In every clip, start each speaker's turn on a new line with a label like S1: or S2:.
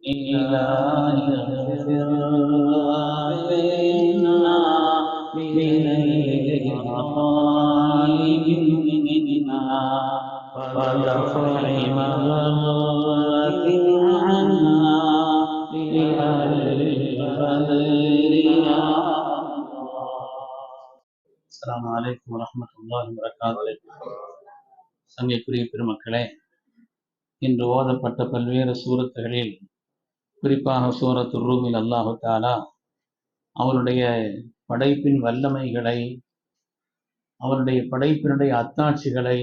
S1: إلهي اغفر لنا بنيل مطالب منا ودفع مضرة عنا بأهل البدر يا الله. السلام عليكم ورحمة الله وبركاته. சங்கைக்குரிய பெருமக்களே, இன்று ஓதப்பட்ட பல்வேறு சூரத்துகளில், குறிப்பாக சூரத்து ரூமில் அல்லாஹு தாலா அவருடைய படைப்பின் வல்லமைகளை, அவருடைய படைப்பினுடைய அத்தாட்சிகளை,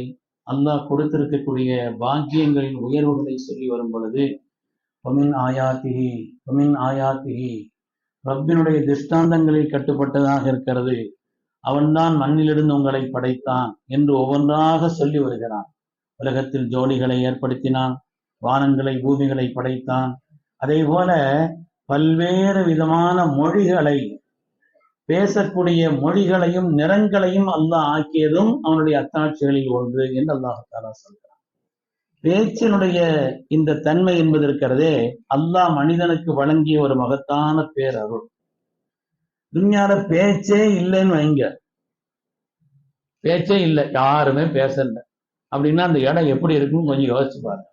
S1: அல்லாஹ் கொடுத்திருக்கக்கூடிய பாக்கியங்களின் உயர்வுகளை சொல்லி வரும் பொழுது, ஒமின் ஆயாத்திஹி ரப்பினுடைய திருஷ்டாந்தங்களில் கட்டுப்பட்டதாக இருக்கிறது, அவன்தான் மண்ணிலிருந்து உங்களை படைத்தான் என்று ஒவ்வொன்றாக சொல்லி வருகிறான். உலகத்தில் ஜோடிகளை ஏற்படுத்தினான், வானங்களை பூமிகளை படைத்தான். அதே போல பல்வேறு விதமான மொழிகளை, பேசக்கூடிய மொழிகளையும் நிறங்களையும் அல்லாஹ் ஆக்கியதும் அவனுடைய அத்தாட்சிகளில் ஒன்று என்று அல்லாஹ் தஆலா சொல்கிறான். பேச்சினுடைய இந்த தன்மை என்பது இருக்கிறதே, அல்லாஹ் மனிதனுக்கு வழங்கிய ஒரு மகத்தான பேரருள். துன்யால பேச்சே இல்லைன்னு வைங்க, பேச்சே இல்லை, யாருமே பேசல அப்படின்னா அந்த இடம் எப்படி இருக்குன்னு கொஞ்சம் யோசிச்சு பாருங்க.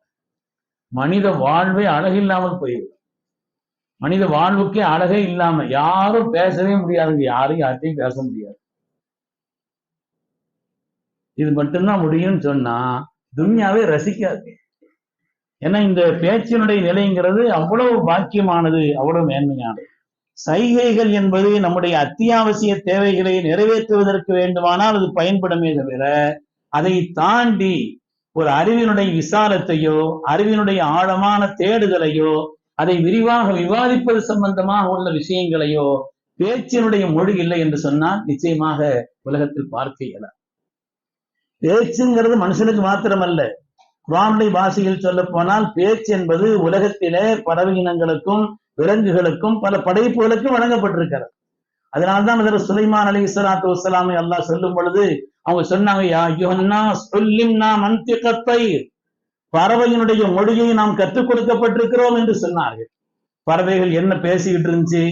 S1: மனித வாழ்வே அழகில்லாமல் போயிடும். மனித வாழ்வுக்கே அழகே இல்லாம யாரும் பேசவே முடியாது, யார்ட்டையும் பேச முடியாது. இது மட்டும்தான் முடியும்னு சொன்னா துன்யாவே ரசிக்காது. ஏன்னா இந்த பேச்சினுடைய நிலைங்கிறது அவ்வளவு பாக்கியமானது, அவ்வளவு மேன்மையானது. சைகைகள் என்பது நம்முடைய அத்தியாவசிய தேவைகளை நிறைவேற்றுவதற்கு வேண்டுமானால் அது பயன்படுமே தவிர, அதை தாண்டி ஒரு அறிவினுடைய விசாலத்தையோ, அறிவினுடைய ஆழமான தேடுதலையோ, அதை விரிவாக விவாதிப்பது சம்பந்தமாக உள்ள விஷயங்களையோ பேச்சினுடைய மொழி இல்லை என்று சொன்னால் நிச்சயமாக உலகத்தில் பார்க்க இயலாது. பேச்சுங்கிறது மனுஷனுக்கு மாத்திரமல்ல, குர்ஆனுடைய பாஷையில் சொல்ல போனால் பேச்சு என்பது உலகத்திலே பறவை இனங்களுக்கும் விலங்குகளுக்கும் பல படைப்புகளுக்கும் வழங்கப்பட்டிருக்கிறது. அதனால்தான் அதில் சுலைமான் அலைஹிஸ்ஸலாத்து வஸ்ஸலாமை அல்லாஹ் சொல்லும் பொழுது அவங்க சொன்னாங்க, யா அய்யுஹன்னாஸ் உல்லிம்னா மன்திகத் தைர், பறவையினுடைய மொழியை நாம் கற்றுக் கொடுக்கப்பட்டிருக்கிறோம் என்று சொன்னார்கள். பறவைகள் என்ன பேசிக்கிட்டு இருந்துச்சு,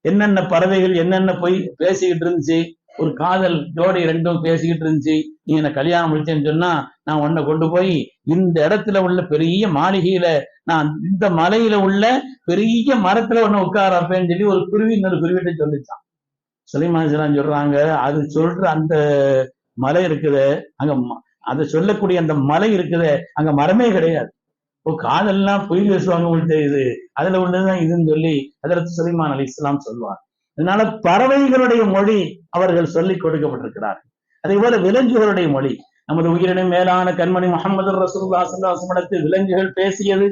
S1: என்னென்ன பறவைகள் என்னென்ன போய் பேசிக்கிட்டு இருந்துச்சு, ஒரு காதல் ஜோடி ரெண்டும் பேசிக்கிட்டு இருந்துச்சு, நீ என்ன கல்யாணம் முடிச்சேன்னு சொன்னா நான் உன்னை கொண்டு போய் இந்த இடத்துல உள்ள பெரிய மாளிகையில, நான் இந்த மலையில உள்ள பெரிய மரத்துல ஒண்ணு உட்கார வைப்பேன்னு சொல்லி ஒரு குருவி இன்னொரு குருவிட்ட சொல்லிச்சான். சுலைமான் சொல்றாங்க, அது சொல்ற அந்த மலை இருக்குது, அங்க அதை சொல்லக்கூடிய அந்த மலை இருக்குது, அங்க மரமே கிடையாது. காதல்லாம் பொய் பேசுவாங்க உங்கள்கிட்ட, இது அதுல உள்ளதுதான் இதுன்னு சொல்லி அதற்கு சுலைமான் அலைஹிஸ்ஸலாம் சொல்லுவார். அதனால பறவைகளுடைய மொழி அவர்கள் சொல்லிக் கொடுக்கப்பட்டிருக்கிறார்கள். அதே போல விலங்குகளுடைய மொழி, நமது உயிரினும் மேலான கண்மணி முஹம்மது ரசூலுல்லாஹி ஸல்லல்லாஹு அலைஹி வஸல்லம் விலங்குகள் பேசியது,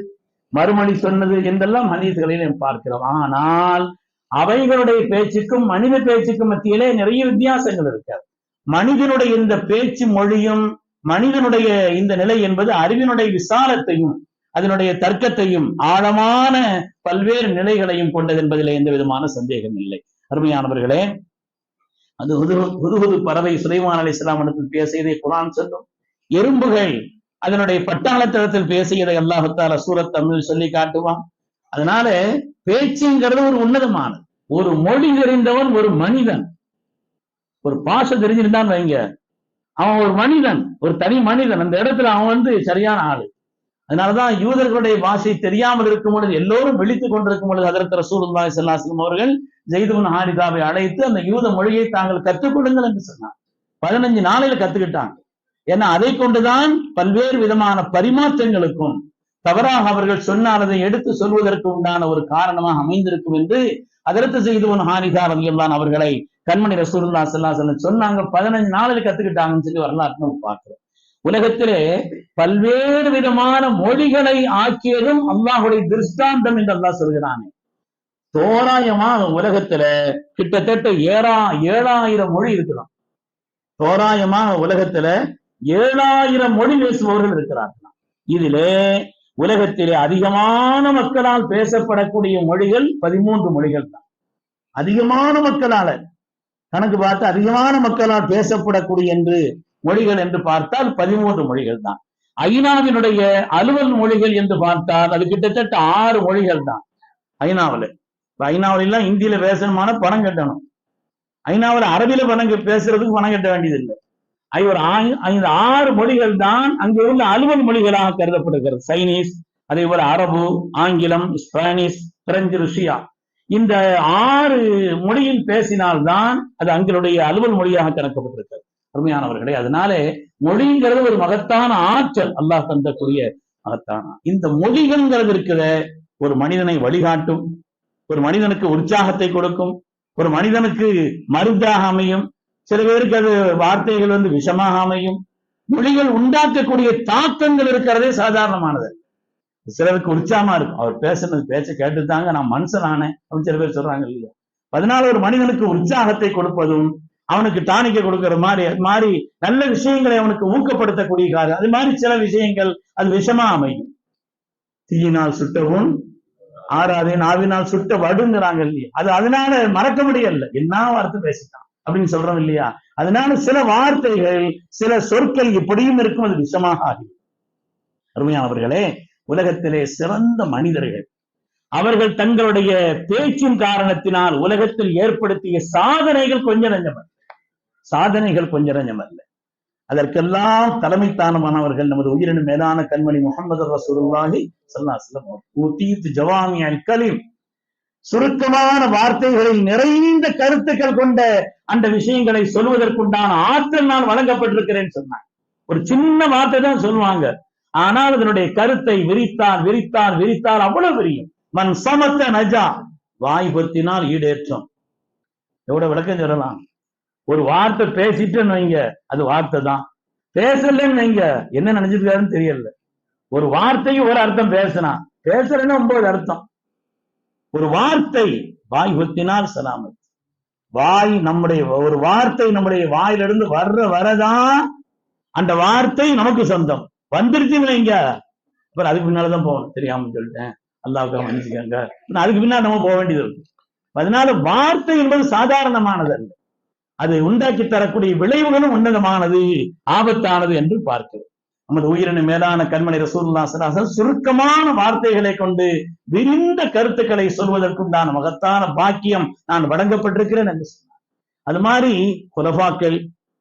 S1: மறுமொழி சொன்னது என்றெல்லாம் ஹதீஸ்களில் நாம் பார்க்கிறோம். ஆனால் அவைகளுடைய பேச்சுக்கும் மனித பேச்சுக்கும் மத்தியிலே நிறைய வித்தியாசங்கள் இருக்கிறது. மனிதனுடைய இந்த பேச்சு மொழியும் மனிதனுடைய இந்த நிலை என்பது அறிவினுடைய விசாலத்தையும் அதனுடைய தர்க்கத்தையும் ஆழமான பல்வேறு நிலைகளையும் கொண்டது என்பதில் எந்த விதமான சந்தேகம் இல்லை. அருமையானவர்களே, அது ஹுதுஹுது பறவை சுலைமான் அலைஹிஸ்ஸலாம் பேசியதை குர்ஆன் சொல்லும். எறும்புகள் அதனுடைய பட்டாளத்தளத்தில் பேசியதை அல்லாஹ் தஆலா சூரத் தமிழ் சொல்லி காட்டுவான். அதனால பேச்சுங்கிறது ஒரு உன்னதமானது. ஒரு மொழி தெரிந்தவன் ஒரு மனிதன், ஒரு பாஷை தெரிஞ்சிருந்தான் வைங்க, அவன் ஒரு மனிதன், ஒரு தனி மனிதன். அந்த இடத்துல அவன் சரியான ஆளு. அதனாலதான் யூதர்களுடைய பாஷை தெரியாமல் இருக்கும் பொழுது, எல்லோரும் விழித்துக் கொண்டிருக்கும் பொழுது ஹதரத் ரசூலுல்லாஹி ஸல்லல்லாஹு அலைஹி வஸல்லம் அவர்கள் ஸைத் இப்னு ஹாரிதாவை அழைத்து அந்த யூத மொழியை தாங்கள் கற்றுக்கொள்ளுங்கள் என்று சொன்னார். 15 நாளையில கத்துக்கிட்டாங்க. ஏன்னா அதை கொண்டுதான் பல்வேறு விதமான பரிமாற்றங்களுக்கும் தவறாக அவர்கள் சொன்னால் அதை எடுத்து சொல்வதற்கு உண்டான ஒரு காரணமாக அமைந்திருக்கும் என்று ஹதரத் ஸைத் இப்னு ஹாரிதா ரலியல்லாஹு அன்ஹு அவர்களை கண்மணி ரசூலுல்லாஹி ஸல்லல்லாஹு அலைஹி வஸல்லம் சொன்னாங்க. 15 நாளையில கத்துக்கிட்டாங்கன்னு சொல்லி வரலாற்று நம்ம பார்க்கிறோம். உலகத்திலே பல்வேறு விதமான மொழிகளை ஆக்கியதும் அல்லாஹுடைய திருஷ்டாந்தம் என்று அல்லாஹ் சொல்கிறானே. தோராயமாக உலகத்துல கிட்டத்தட்ட 7000 மொழி இருக்கலாம். தோராயமாக உலகத்துல 7000 மொழி பேசுபவர்கள் இருக்கிறார்கள். இதிலே உலகத்திலே அதிகமான மக்களால் பேசப்படக்கூடிய மொழிகள் 13 மொழிகள் தான். அதிகமான மக்களால கணக்கு பார்த்து அதிகமான மக்களால் பேசப்படக்கூடிய என்று மொழிகள் என்று பார்த்தால் 13 மொழிகள் தான். ஐநாவினுடைய அலுவல் மொழிகள் என்று பார்த்தால் அது கிட்டத்தட்ட 6 மொழிகள் தான். ஐநாவில். ஐநாவில எல்லாம் ஹிந்தியில பேசணுமான பணம் கட்டணும். ஐநாவில் அரபியில பேசுறதுக்கு பணம் கட்ட வேண்டியது இல்லை. ஒரு 6 மொழிகள் தான் அங்கே உள்ள அலுவல் மொழிகளாக கருதப்படுகிறது. சைனீஸ், அதே போல அரபு, ஆங்கிலம், ஸ்பானிஷ், பிரெஞ்சு, ருஷ்யா, இந்த 6 மொழியில் பேசினால்தான் அது அங்களுடைய அலுவல் மொழியாக கணக்கப்பட்டிருக்கிறது. அருமையானவர்களே, அதனாலே மொழிங்கிறது ஒரு மகத்தான ஆற்றல், அல்லாஹ் தந்தக்கூடிய மகத்தான. இந்த மொழிகள்ங்கிறது இருக்கிற ஒரு மனிதனை வழிகாட்டும், ஒரு மனிதனுக்கு உற்சாகத்தை கொடுக்கும், ஒரு மனிதனுக்கு மருந்தாக அமையும். சில பேருக்கு அது வார்த்தைகள் விஷமாக அமையும். மொழிகள் உண்டாக்கக்கூடிய தாக்கங்கள் இருக்கிறதே சாதாரணமானது. சிலருக்கு உற்சாகமா இருக்கும், அவர் பேசுறது பேச்ச கேட்டுத்தாங்க நான் மனுஷன் ஆனேன் அப்படின்னு சில பேர் சொல்றாங்க இல்லையா. அதனால ஒரு மனிதனுக்கு உற்சாகத்தை கொடுப்பதும், அவனுக்கு டானிக்க கொடுக்கிற மாதிரி நல்ல விஷயங்களை அவனுக்கு ஊக்கப்படுத்தக்கூடிய காரியம். அது மாதிரி சில விஷயங்கள் அது விஷமா அமையும். தீயினால் சுட்டவும் ஆறாதே, நாவினால் சுட்ட வடுங்கிறாங்க இல்லையா. அது அதனால மறக்க முடியல, என்ன வார்த்தை பேசிட்டான் அப்படின்னு சொல்றோம் இல்லையா. அதனால சில வார்த்தைகள், சில சொற்கள் இப்படியும் இருக்கும், அது விஷமாக ஆகும். அருமையானவர்களே, உலகத்திலே சிறந்த மனிதர்கள் அவர்கள் தங்களுடைய பேச்சின் காரணத்தினால் உலகத்தில் ஏற்படுத்திய சாதனைகள் கொஞ்சம் நஞ்சமல்ல. அதற்கெல்லாம் தலைமைத்தானமானவர்கள் நமது உயிரினும் மேலான கண்மணி முஹம்மது ரசூலுல்லாஹி ஸல்லல்லாஹு அலைஹி வஸல்லம். ஊதீது ஜவாமிஅல் கலீம், சுருக்கமான வார்த்தைகளில் நிறைந்த கருத்துக்கள் கொண்ட அந்த விஷயங்களை சொல்வதற்குண்டான ஆற்றல் நான் வழங்கப்பட்டிருக்கிறேன் சொன்னாங்க. ஒரு சின்ன வார்த்தை தான் சொல்லுவாங்க, ஆனால் அதனுடைய கருத்தை விரித்தால் அவ்வளவு விரியும். மன் சமத்த நஜா, வாய் பொத்தினால் ஈடேற்றம். எவ்வளவு விளக்கம் சொல்லலாம். ஒரு வார்த்தை பேசிட்டுன்னு வைங்க, அது வார்த்தை தான். பேசலன்னு வைங்க, என்ன நினைச்சிருக்காருன்னு தெரியல. ஒரு வார்த்தைக்கு ஒரு அர்த்தம் பேசுறேன்னு 9 அர்த்தம். ஒரு வார்த்தை வாய் பொத்தினால் சலாமத். ஒரு வார்த்தை நம்முடைய வாயிலிருந்து வரதான் அந்த வார்த்தை நமக்கு சொந்தம். வந்துருச்சுன்னு வைங்க, அப்புறம் அதுக்கு பின்னால்தான் போகணும். தெரியாம சொல்லிட்டேன், அல்லாஹ்வுக்காக மன்னிச்சுக்கங்க, அதுக்கு பின்னால் நம்ம போக வேண்டியது இருக்கு. அதனால வார்த்தை என்பது சாதாரணமானது அல்ல, அது உண்டாக்கி தரக்கூடிய விளைவுகளும் உன்னதமானது, ஆபத்தானது என்று பார்க்கிறோம். நமது உயிரின மேலான கண்மணி ரசூலுல்லாஹி ஸல்லல்லாஹு அலைஹி வஸல்லம் சுருக்கமான வார்த்தைகளை கொண்டு விரிந்த கருத்துக்களை சொல்வதற்குண்டான மகத்தான பாக்கியம் நான் வழங்கப்பட்டிருக்கிறேன் என்று சொன்னார். அது மாதிரி குலஃபாக்கள்,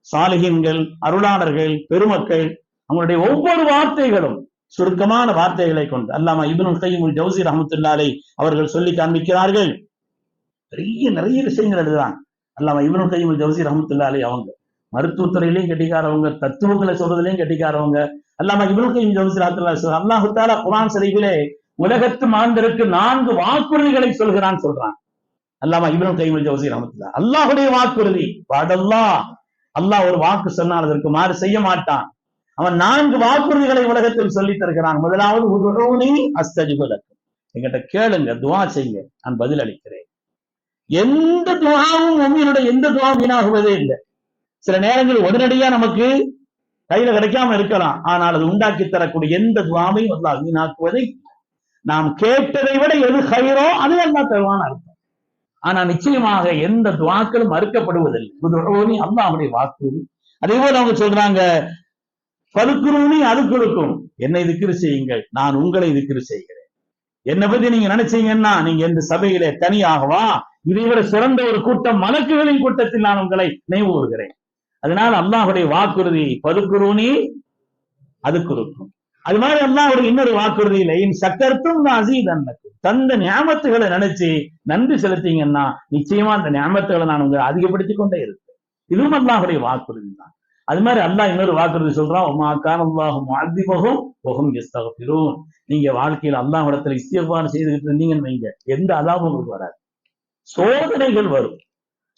S1: சாலிஹீன்கள், அருளாளர்கள், பெருமக்கள், அவங்களுடைய ஒவ்வொரு வார்த்தைகளும் சுருக்கமான வார்த்தைகளை கொண்டு அல்லாமா இப்னுல் கய்யிம் ஜௌஸி ரஹ்மத்துல்லாஹி அலைஹி அவர்கள் சொல்லி காண்பிக்கிறார்கள். நிறைய விஷயங்கள் எழுதுறாங்க அல்லாமா இப்னுல் கய்யிம் ஜௌஸி ரஹ்மத்துல்லாஹி அலைஹி. அவங்க மருத்துவத்துறையிலையும் கெட்டிக்காரவங்க, தத்துவங்களை சொல்றதுலையும் கெட்டிக்காரவங்க. அல்லாமா இப்னுல் கய்யிம் ஜௌஸி ரஹ்மத்துல்லாஹி அலைஹி அல்லாஹ் தஆலா குர்ஆன் ஷரீஃபிலே உலகத்து மாந்தருக்கு 4 வாக்குறுதிகளை சொல்கிறான் சொல்றான் அல்லாமா இப்னுல் கய்யிம் ஜௌஸி ரஹ்மத்துல்லாஹி. அல்லாஹ்வுடைய வாக்குறுதி, வாடல்லாஹ், அல்லாஹ் ஒரு வாக்கு சொன்னால் அதற்கு மாறு செய்ய மாட்டான். அவன் 4 வாக்குறுதிகளை உலகத்தில் சொல்லி தருகிறான். முதலாவது, உதுஊனி அஸ்தஜிபு லக்கும், என்கிட்ட கேளுங்க, துஆ செய்யுங்க, நான் பதில் அளிக்கிறேன். எந்த துஆவும் முஃமினுடைய எந்த துஆவும் வீணாகுவதே இல்லை. சில நேரங்களில் உடனடியா நமக்கு கையில கிடைக்காம இருக்கலாம், ஆனால் அது உண்டாக்கி தரக்கூடிய எந்த துஆவையும் அல்லாஹ் வீணாக்குவதை, நாம் கேட்டதை விட எது ஹைரோ அது அல்லாஹ் தருவான்னு அர்த்தம். ஆனா நிச்சயமாக எந்த துஆக்களும் மறுக்கப்படுவதில்லை. உதுஊனி அல்லாஹ்வுடைய வாக்குறுதி. அதே போல அவங்க சொல்றாங்க, ஃபதுக்குரூனி அதுக்குருக்கும், என்னை திக்ர் செய்யுங்கள், நான் உங்களை திக்ர் செய்கிறேன். என்னை பத்தி நீங்க நினைச்சீங்கன்னா நீங்க இந்த சபையிலே தனியாகவா, இதை விட சிறந்த ஒரு கூட்டம் மலக்குகளின் கூட்டத்தில் நான் உங்களை நினைவு கூறுகிறேன். அதனால அல்லாஹ்வுடைய வாக்குறுதி ஃபதுக்குரூனி அதுக்குருக்கும். அது மாதிரி அல்லாஹ்வுடைய இன்னொரு வாக்குறுதியில இன் சக்கர்த்தும் அஸீதன்னக்கும், தந்த நியாமத்துகளை நினைச்சு நன்றி செலுத்தீங்கன்னா நிச்சயமா அந்த நியாமத்துகளை நான் உங்களை அதிகப்படுத்திக் கொண்டே இருப்பேன். இதுவும் அல்லாஹ்வுடைய வாக்குறுதி தான். அது மாதிரி அல்லாஹ் இன்னொரு வாக்குறுதி சொல்றான், வமா கான அல்லாஹு முஅத்திபஹும் வஹும் யஸ்தக்ஃபிரூன். நீங்க வாழ்க்கையில அல்லாஹ்விடத்துல இஸ்திக்ஃபார் செய்துகிட்டு இருந்தீங்கன்னு வைங்க, எந்த அதாபும் உங்களுக்கு வராது. சோதனைகள் வரும்,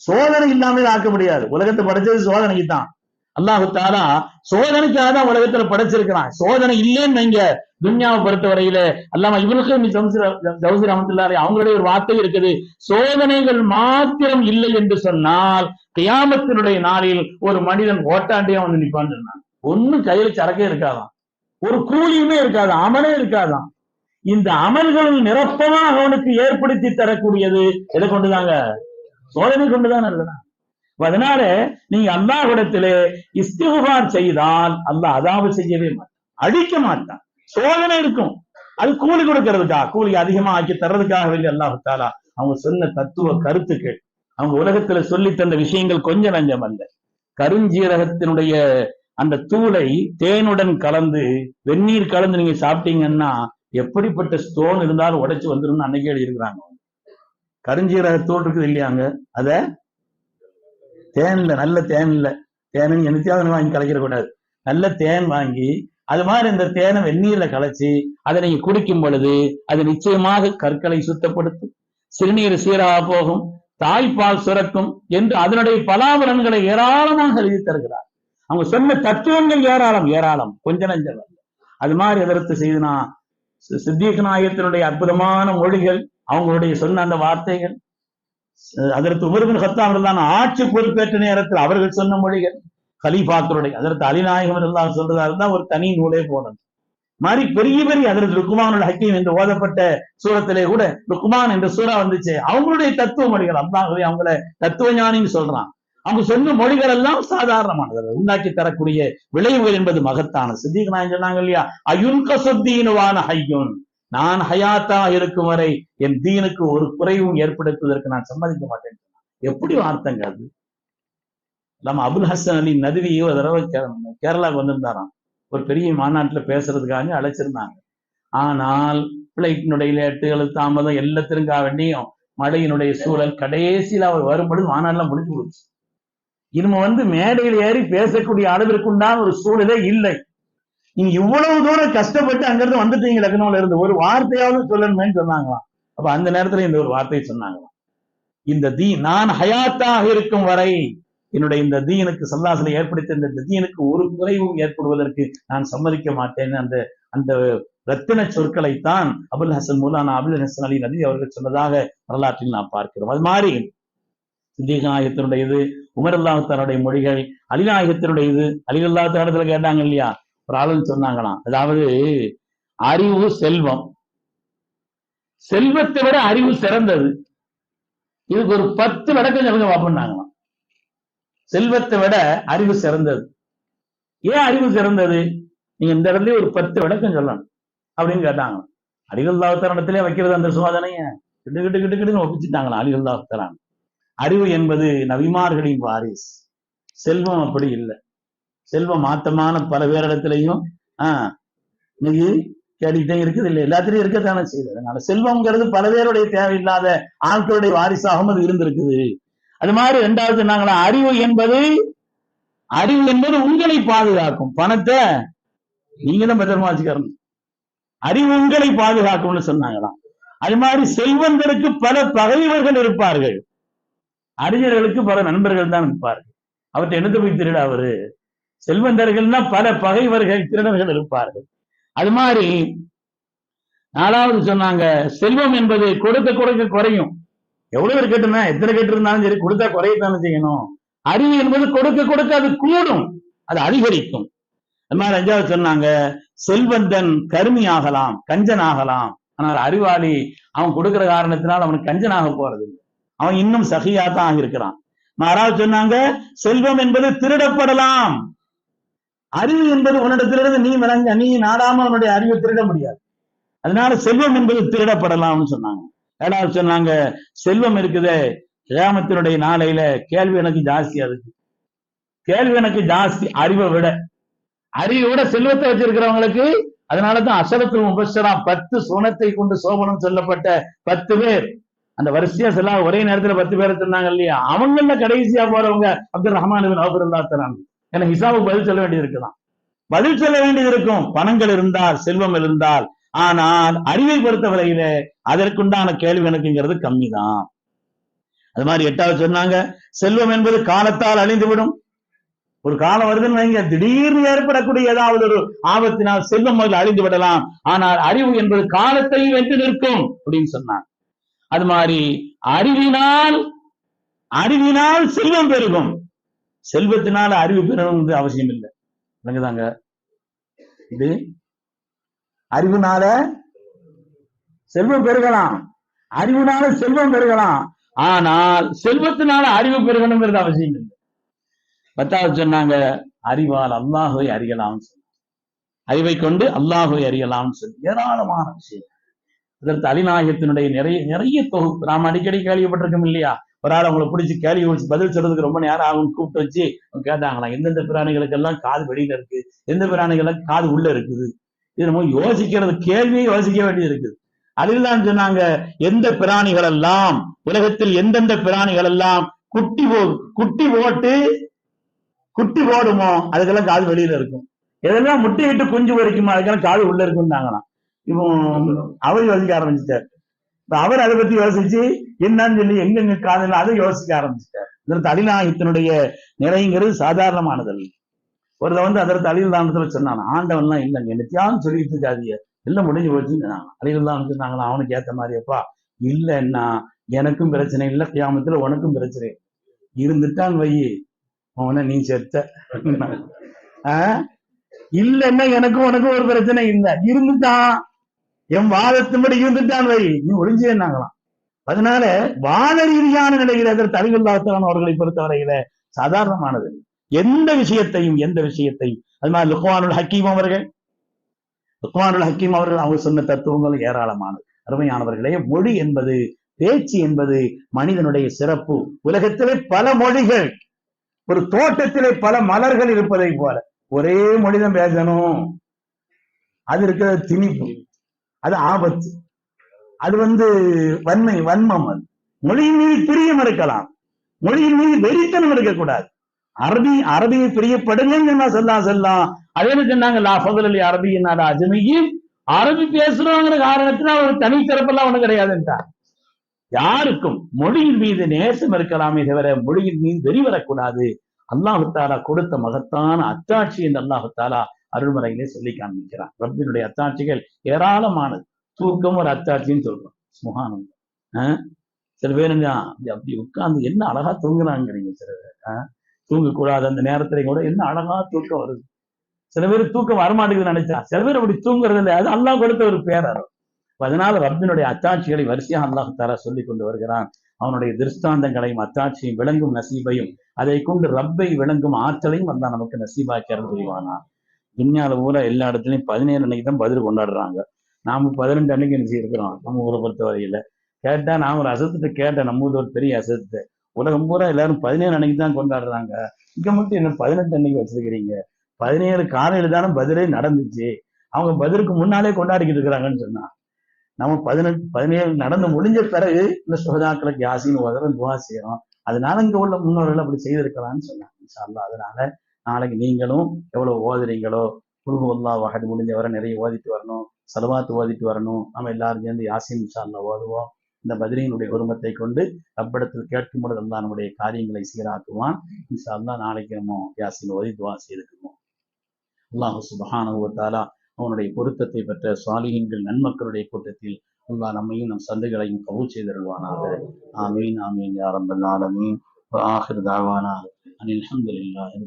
S1: சோதனை இல்லாமல் ஆக்க முடியாது. உலகத்தை படைச்சது சோதனைக்கு தான். அல்லாஹ் தஆலா சோதனைக்காக தான் உலகத்துல படைச்சிருக்கிறான். சோதனை இல்லைன்னு வைங்க, துன்யாவை பொறுத்தவரையில அல்லாமா இப்னுல் கய்யிம் ஜௌஸி ரஹ்மத்துல்லாஹி அலைஹி அவங்களுடைய ஒரு வார்த்தை இருக்குது, சோதனைகள் மாத்திரம் இல்லை என்று சொன்னால் கியாமத்தினுடைய நாளில் ஒரு மனிதன் ஓட்டாண்டியா வந்து நிற்பான்னு சொன்னான். ஒன்னும் கையில சரக்கே இருக்காதான், ஒரு கூலியுமே இருக்காதான், அமலே இருக்காதான். இந்த அமல்களில் நிரப்பமாக அவனுக்கு ஏற்படுத்தி தரக்கூடியது எதை கொண்டுதாங்க? சோதனை கொண்டுதான் அல்லதான். அதனால நீங்க அல்லாஹ்விடத்திலே இஸ்திக்ஃபார் செய்தால் அல்லாஹ் அதாவு செய்யவே மாட்டான், அழிக்க மாட்டான். சோதனை இருக்கும், அது கூலி கொடுக்கறதுக்கா, கூலி அதிகமா ஆக்கி தர்றதுக்காக வேண்டிய அல்லாஹ் தஆலா அவங்க சொன்ன தத்துவ கருத்துக்கள், அவங்க உலகத்துல சொல்லி தந்த விஷயங்கள் கொஞ்சம் நஞ்சம் அல்ல. கருஞ்சீரகத்தினுடைய அந்த தூளை தேனுடன் கலந்து வெந்நீர் கலந்து நீங்க சாப்பிட்டீங்கன்னா எப்படிப்பட்ட ஸ்டோன் இருந்தாலும் உடைச்சு வந்துடும் அன்னைக்கு எழுதியிருக்கிறாங்க. கருஞ்சீரக தூள் இருக்குது இல்லையாங்க, அத தேன்ல, நல்ல தேன்ல, தேனு என்னத்தையாவது வாங்கி கலக்கிற கூடாது, நல்ல தேன் வாங்கி அது மாதிரி இந்த தேனை வெந்நீர்ல கலைச்சி அதை நீங்க குடிக்கும் பொழுது அது நிச்சயமாக கற்களை சுத்தப்படுத்தும், சிறுநீர் சீராக போகும், தாய்ப்பால் சுரக்கும் என்று அதனுடைய பலாபலன்களை ஏராளமாக எழுதி தருகிறார். அவங்க சொன்ன தத்துவங்கள் ஏராளம் ஏராளம், கொஞ்ச நஞ்சம். அது மாதிரி எதிர்த்து செய்துனா சித்திக் நாயகத்தினுடைய அற்புதமான மொழிகள், அவங்களுடைய சொன்ன அந்த வார்த்தைகள், அதற்கு உமர் பின் கத்தாப் தான் ஆட்சி பொறுப்பேற்ற நேரத்தில் அவர்கள் சொன்ன மொழிகள், கலீஃபாக்களுடைய அதற்கு அலிநாயகம் எல்லாம் சொல்றதா இருந்தா ஒரு தனி நூலே போனது மாதிரி பெரிய பெரிய அதற்கு லுக்மானுல் ஹக்கீம் என்று ஓதப்பட்ட சூரத்திலே கூட லுக்மான் என்ற சூறா வந்துச்சு. அவங்களுடைய தத்துவ மொழிகள், அல்லாஹ்வே அவங்கள தத்துவ ஞானின்னு சொல்றான். அவங்க சொன்ன மொழிகள் எல்லாம் சாதாரணமானது, உண்டாக்கி தரக்கூடிய விளைவுகள் என்பது மகத்தான. சித்திக் நாயகம் சொன்னாங்க இல்லையா, அயுன் கசுத்தீனுவான ஹையுன், நான் ஹயாத்தா இருக்கும் வரை என் தீனுக்கு ஒரு குறைவும் ஏற்படுத்துவதற்கு நான் சம்மதிக்க மாட்டேன். எப்படி வார்த்தைங்க அது? நம்ம அபுல் ஹசன் அலி நதுவியோ ஒரு தடவை கேரளாவுக்கு வந்திருந்தாராம், ஒரு பெரிய மாநாட்டுல பேசுறதுக்காக அழைச்சிருந்தாங்க. ஆனால் பிளைட்டினுடைய லேட்டுகள் தாமதம் எல்லாத்திற்காக வேண்டியும் மழையினுடைய சூழல் கடைசியில் அவர் வரும்பொழுது மாநாடுலாம் முடிஞ்சு போச்சு. இனிமே மேடையில் ஏறி பேசக்கூடிய அளவிற்குண்டான ஒரு சூழலே இல்லை. நீங்க இவ்வளவு தூரம் கஷ்டப்பட்டு அங்கிருந்து வந்துட்டீங்க லக்னோல இருந்து, ஒரு வார்த்தையாவது சொல்லணுமேன்னு சொன்னாங்களாம். அப்ப அந்த நேரத்துல இந்த ஒரு வார்த்தையை சொன்னாங்களாம், இந்த நான் ஹயாத்தாக இருக்கும் வரை என்னுடைய இந்த தீனுக்கு சல்லாசலை ஏற்படுத்த இந்த தீனுக்கு ஒரு குறைவும் ஏற்படுவதற்கு நான் சம்மதிக்க மாட்டேன்னு அந்த அந்த ரத்தின சொற்களைத்தான் அபுல் ஹசன் மௌலானா அபுல் ஹசன் அலி நதி அவர்கள் சொன்னதாக வரலாற்றில் நாம் பார்க்கிறோம். அது மாதிரி சித்திக் நாயகத்தினுடையது, உமர் அல்லாஹ்வுடைய மொழிகள், அலிநாயகத்தினுடையது. அலி அல்லாஹ் கேட்டாங்க இல்லையா, ஒரு ஆளுன்னு சொன்னாங்களாம், அதாவது அறிவு செல்வம், செல்வத்தை விட அறிவு சிறந்தது, இதுக்கு ஒரு 10 விளக்கம் சொல்லுங்க பார்ப்போம்னாங்களாம். செல்வத்தை விட அறிவு சிறந்தது. ஏன் அறிவு சிறந்தது? நீங்க இந்த இடத்துல ஒரு 10 விளக்கம் சொல்லணும் அப்படின்னு கேட்டாங்க. அலி அல்லாஹ் வைக்கிறது அந்த சோதனைய கிட்டு கிட்டு கிட்டு கிட்டுன்னு ஒப்பிச்சுட்டாங்களா அலி அல்லாஹ். அறிவு என்பது நபிமார்களின் வாரிஸ், செல்வம் அப்படி இல்லை. செல்வம் மாத்தமான பல பேரிடத்திலையும் இன்னைக்கு கேட்டுக்கிட்டே இருக்குது இல்லை, எல்லாத்திலையும் இருக்கத்தானே செய்யுது. அதனால செல்வம்ங்கிறது பல பேருடைய தேவையில்லாத ஆட்களுடைய வாரிசாகவும் அது இருந்திருக்குது. அது மாதிரி 2வது சொன்னாங்களா, அறிவு என்பது உங்களை பாதுகாக்கும், பணத்தை நீங்க தான் பத்திரமா வச்சுக்கணும், அறிவு உங்களை பாதுகாக்கும்னு சொன்னாங்களாம். அது மாதிரி செல்வந்தருக்கு பல பகைவர்கள் இருப்பார்கள், அறிஞர்களுக்கு பல நண்பர்கள் தான் இருப்பார்கள். அவர்கிட்ட என்னத்தை போய் திருட அவரு? செல்வந்தர்கள்னா பல பகைவர்கள் திருடர்கள் இருப்பார்கள். அது மாதிரி 4வது சொன்னாங்க, செல்வம் என்பது கொடுக்க கொடுக்க குறையும். எவ்வளவு பேர் கேட்டுனா, எத்தனை கேட்டு இருந்தாலும் சரி, கொடுத்தா குறையத்தானே செய்யணும். அறிவு என்பது கொடுக்க கொடுக்க அது கூடும், அது அதிகரிக்கும். அது மாதிரி 5வது சொன்னாங்க, செல்வந்தன் கருமி ஆகலாம், கஞ்சன் ஆகலாம், ஆனால் அறிவாளி அவன் கொடுக்கிற காரணத்தினால் அவனுக்கு கஞ்சனாக போறது இல்லை, அவன் இன்னும் சகியா தான் ஆகியிருக்கிறான். 6வது சொன்னாங்க, செல்வம் என்பது திருடப்படலாம், அறிவு என்பது உன்னிடத்திலிருந்து நீ நாடாம உன்னுடைய அறிவை திருட முடியாது, அதனால செல்வம் என்பது திருடப்படலாம்னு சொன்னாங்க. 7வது சொன்னாங்க, செல்வம் இருக்குதே கியாமத்தினுடைய நாளையில கேள்வி எனக்கு ஜாஸ்தி, அதுக்கு கேள்வி எனக்கு ஜாஸ்தி அறிவை விட செல்வத்தை வச்சிருக்கிறவங்களுக்கு. அதனாலதான் அஷரத்துல் முபஷ்ஷரா 10 சுவனத்தை கொண்டு சோபனம் சொல்லப்பட்ட 10 பேர் அந்த வரிசையா செல்ல ஒரே நேரத்துல 10 பேரை சொன்னாங்க இல்லையா, அவங்கள கடைசியா போறவங்க அப்துல் ரஹ்மான் இப்னு அவ்ஃப் ரலியல்லாஹு தஆலா. ஏன்னா ஹிசாபுக்கு பதில் சொல்ல வேண்டியது இருக்குதான், பதில் சொல்ல வேண்டியது இருக்கும், பணங்கள் இருந்தால் செல்வம் இருந்தால். ஆனால் அறிவை பொறுத்தவரையில அதற்குண்டான கேள்வி எனக்குங்கிறது கம்மி தான். அது மாதிரி 8வது சொன்னாங்க, செல்வம் என்பது காலத்தால் அழிந்துவிடும். ஒரு காலம் வருதுன்னு வைங்க, திடீர்னு ஏற்படக்கூடிய ஏதாவது ஒரு ஆபத்தினால் செல்வம் முதல்ல அழிந்து விடலாம், ஆனால் அறிவு என்பது காலத்தை வென்று நிற்கும் அப்படின்னு சொன்னாங்க. அது மாதிரி அறிவினால் செல்வம் பெருகும், செல்வத்தினால அறிவு பெறணும் அவசியம் இல்லை. விளங்குதாங்க? இது அறிவுனால செல்வம் பெருகலாம், அறிவுனால செல்வம் பெருகலாம், ஆனால் செல்வத்தினால அறிவு பெருகணுங்கிறது அவசியம் இல்லை. 10வது சொன்னாங்க, அறிவால் அல்லாஹ்வை அறியலாம். அறிவை கொண்டு அல்லாஹுவை அறியலாம்னு சொல்லி ஏராளமான விஷயம். அதற்கு அலிநாயகத்தினுடைய நிறைய நிறைய தொகுப்பு நாம் அடிக்கடி கேள்விப்பட்டிருக்கோம் இல்லையா? ஒரு ஆள் அவங்களை பிடிச்சி கேள்வி வச்சு பதில் சொல்றதுக்கு ரொம்ப நேரம் ஆகும் கூப்பிட்டு வச்சு கேட்டாங்களாம், எந்தெந்த பிராணிகளுக்கெல்லாம் காது வெளியில இருக்கு, எந்த பிராணிகளுக்கு காது உள்ள இருக்குது. இது நம்ம யோசிக்கிறது, கேள்வியை யோசிக்க வேண்டியது இருக்குது. அதில் தான் சொன்னாங்க, எந்த பிராணிகள் எல்லாம் உலகத்தில் எந்தெந்த பிராணிகள் எல்லாம் குட்டி போடுமோ அதுக்கெல்லாம் காது வெளியில இருக்கும். எதெல்லாம் முட்டையிட்டு குஞ்சு பொறிக்குமோ அதுக்கெல்லாம் காது உள்ள இருக்குன்னாங்களாம். இப்போ அவர் யோசிக்க ஆரம்பிச்சுட்டார். அவர் அதை பத்தி யோசிச்சு என்னன்னு சொல்லி எங்கெங்க காதுல அதை யோசிக்க ஆரம்பிச்சுட்டார். இதற்கு அலிநாயகத்தினுடைய நிறைங்கிறது சாதாரணமானதல்ல. ஒருத்த அதற்கு அலிலானத்துல சொன்னாங்க, ஆண்டவன்லாம் இல்லைங்க நித்தியான்னு சொல்லிட்டு இருக்காதீங்க, எல்லாம் முடிஞ்சு போச்சுன்னு சொன்னாங்க. அலிலான்னு சொன்னாங்களா, அவனுக்கு ஏத்த மாதிரியப்பா இல்லைன்னா எனக்கும் பிரச்சனை இல்லை, கியாமத்துல உனக்கும் பிரச்சனை இருந்துட்டான் வை, அவனை நீ செத்த. இல்லைன்னா எனக்கும் உனக்கும் ஒரு பிரச்சனை இல்லை, இருந்துட்டான் என் வாதத்தின்படி இருந்துட்டான் வை, நீ ஒளிஞ்சேன்னாங்களாம். அதனால வாத ரீதியான நிலையில் அதற்கு அலிகுல்லாஹ் அவர்களை பொறுத்தவரையில சாதாரணமானது. எந்த விஷயத்தையும் அது மாதிரி லுக்மானுல் ஹக்கீம் அவர்கள் அவங்க சொன்ன தத்துவங்கள் ஏராளமானது. அருமையானவர்களே, மொழி என்பது, பேச்சு என்பது மனிதனுடைய சிறப்பு. உலகத்திலே பல மொழிகள், ஒரு தோட்டத்திலே பல மலர்கள் இருப்பதை போல ஒரே மொழிதான் பேசணும். அது இருக்கிற திணிப்பு, அது ஆபத்து, அது வன்மம். அது மொழியின் மீது பிரியம் இருக்கலாம், மொழியின் மீது வெறித்தனம் இருக்கக்கூடாது. அரபியை பிரியப்படுங்க சொல்லலாம். அதே சொன்னாங்க, அரபியின் அரபி பேசுறோங்கிற காரணத்துல ஒரு தனி சிறப்பெல்லாம் ஒண்ணு கிடையாதுன்றா. யாருக்கும் மொழியின் மீது நேசம் இருக்கலாமே தவிர மொழியின் மீது வெறி வரக்கூடாது. அல்லாஹு தாலா கொடுத்த மகத்தான அத்தாட்சி என்று அல்லாஹு தாலா அருள்முறையிலே சொல்லி காண்பிக்கிறான். ரப்பினுடைய அத்தாட்சிகள் ஏராளமானது. தூக்கம் ஒரு அத்தாட்சின்னு சொல்றோம். சுகானம். சில பேருங்க அப்படி உட்கார்ந்து என்ன அழகா தூங்குறாங்கிறீங்க. சில பேர் தூங்கக்கூடாது அந்த நேரத்துல கூட என்ன அழகா தூக்கம் வருது. சில பேர் தூக்கம் வரமாட்டேங்குதுன்னு நினைச்சா, சில பேர் அப்படி தூங்குறது இல்லை. அது அல்லாஹ் கொடுத்த ஒரு பேரறம். அதனால ரப்பினுடைய அத்தாட்சிகளை வரிசையாக அல்லாஹ் தாலா சொல்லி கொண்டு வருகிறான். அவனுடைய திருஷ்டாந்தங்களையும் அத்தாட்சியும் விளங்கும் நசீபையும் அதை கொண்டு ரப்பை விளங்கும் ஆற்றலையும் அல்லாஹ் நமக்கு நசீபாக்கிறது புரிவானா. துன்யால ஊரா எல்லா இடத்துலையும் 17 அன்னைக்கு தான் பதில் கொண்டாடுறாங்க. நாம 18 அன்னைக்கு நினைச்சு இருக்கிறோம். நம்ம ஊரை பொறுத்த வரையில கேட்டா, நான் ஒரு அசத்துட்டு கேட்டேன், நம்ம ஊர் ஒரு பெரிய அசத்து, உலகம் பூரா எல்லாரும் 17 அன்னைக்கு தான் கொண்டாடுறாங்க, இங்க மட்டும் என்ன 18 அன்னைக்கு வச்சிருக்கிறீங்க? 17 காலையில தானே பதிலே நடந்துச்சு, அவங்க பதிலுக்கு முன்னாலே கொண்டாடிக்கிட்டு இருக்கிறாங்கன்னு சொன்னா, நம்ம 17 நடந்து முடிஞ்ச பிறகு இந்த சுகதாக்களுக்கு யாசின்னு உதவும் துவா செய்யறோம். அதனால இங்க உள்ள முன்னோர்கள் அப்படி செய்திருக்கலாம்னு சொன்னாங்க. இன்ஷா அல்லாஹ். அதனால நாளைக்கு நீங்களும் எவ்வளவு ஓதுறீங்களோ, குல் அல்லாஹ் அஹத் முடிஞ்சவரை நிறைய ஓதிட்டு வரணும், சலவாத்து ஓதிட்டு வரணும். நம்ம எல்லாரும் சேர்ந்து யாசின் இன்ஷா அல்லாஹ் ஓதுவோம். இந்த பதிலினுடைய உருவத்தை கொண்டு ரப்பிடத்தில் கேட்கும் பொழுது அல்லாஹ் நம்முடைய காரியங்களை சீராக்குவான். இன்ஷா அல்லாஹ் நாளைக்கு நம்ம யாசின் ஓதி துவா செய்திருக்கிறோம். அல்லாஹ் சுப்ஹானஹு வ தஆலா அவனுடைய பொருத்தத்தை பெற்ற சாலிஹீன்கள் நன்மக்களுடைய கூட்டத்தில் அல்லாஹ் நம்மையும் நம் சந்தைகளையும் கபூல் செய்தருள்வானாக. ஆமீன் ஆமீன் யா ரப்பல் ஆலமீன். வ ஆகிர் தாவானா அனில் ஹம்துலில்லாஹி.